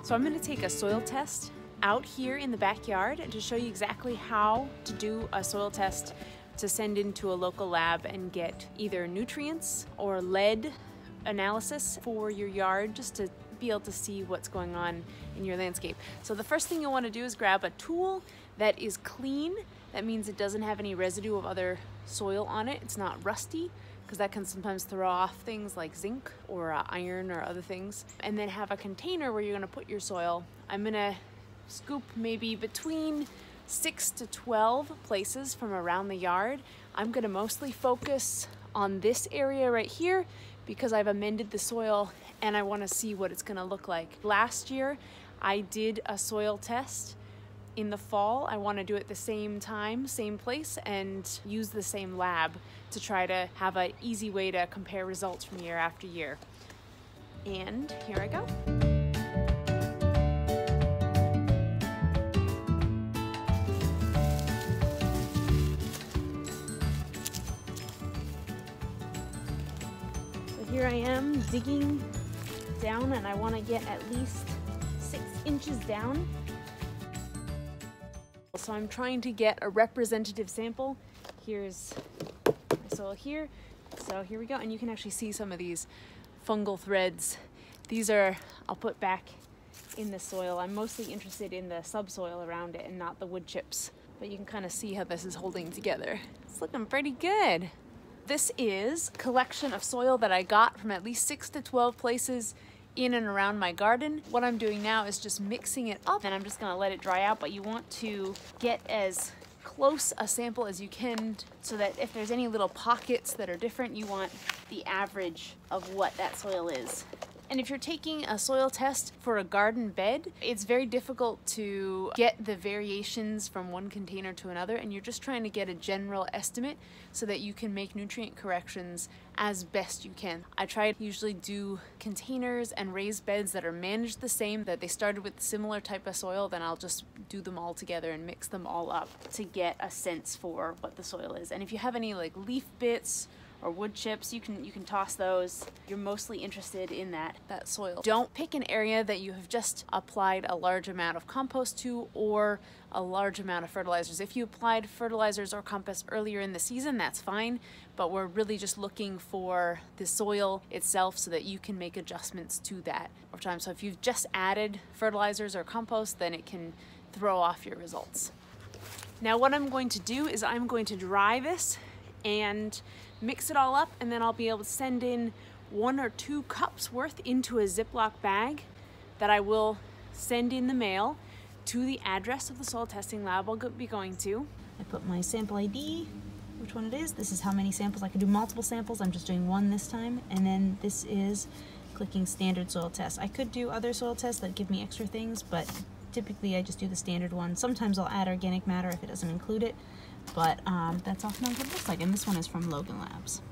So I'm going to take a soil test out here in the backyard to show you exactly how to do a soil test to send into a local lab and get either nutrients or lead analysis for your yard, just to be able to see what's going on in your landscape. So the first thing you'll want to do is grab a tool that is clean. That means it doesn't have any residue of other soil on it. It's not rusty, because that can sometimes throw off things like zinc or iron or other things. And then have a container where you're going to put your soil. I'm going to scoop maybe between 6 to 12 places from around the yard. I'm going to mostly focus on this area right here because I've amended the soil and I want to see what it's going to look like. Last year I did a soil test in the fall. I want to do it the same time, same place, and use the same lab to try to have an easy way to compare results from year after year. And here I go. So here I am digging down, and I want to get at least 6 inches down. So I'm trying to get a representative sample. Here's my soil here. So here we go. And you can actually see some of these fungal threads. These are, I'll put back in the soil. I'm mostly interested in the subsoil around it and not the wood chips. But you can kind of see how this is holding together. It's looking pretty good. This is a collection of soil that I got from at least 6 to 12 places in and around my garden. What I'm doing now is just mixing it up, and I'm just gonna let it dry out, but you want to get as close a sample as you can so that if there's any little pockets that are different, you want the average of what that soil is. And if you're taking a soil test for a garden bed, it's very difficult to get the variations from one container to another, and you're just trying to get a general estimate so that you can make nutrient corrections as best you can. I try to usually do containers and raised beds that are managed the same, that they started with similar type of soil, then I'll just do them all together and mix them all up to get a sense for what the soil is. And if you have any like leaf bits or wood chips, you can toss those. You're mostly interested in that soil. Don't pick an area that you have just applied a large amount of compost to or a large amount of fertilizers. If you applied fertilizers or compost earlier in the season, that's fine, but we're really just looking for the soil itself so that you can make adjustments to that over time. So if you've just added fertilizers or compost, then it can throw off your results. Now what I'm going to do is I'm going to dry this and mix it all up, and then I'll be able to send in 1 or 2 cups worth into a Ziploc bag that I will send in the mail to the address of the soil testing lab I'll be going to. I put my sample ID, which one it is. This is how many samples. I can do multiple samples. I'm just doing 1 this time. And then this is clicking standard soil test. I could do other soil tests that give me extra things, but typically I just do the standard one. Sometimes I'll add organic matter if it doesn't include it. But that's often what it looks like, and this one is from Logan Labs.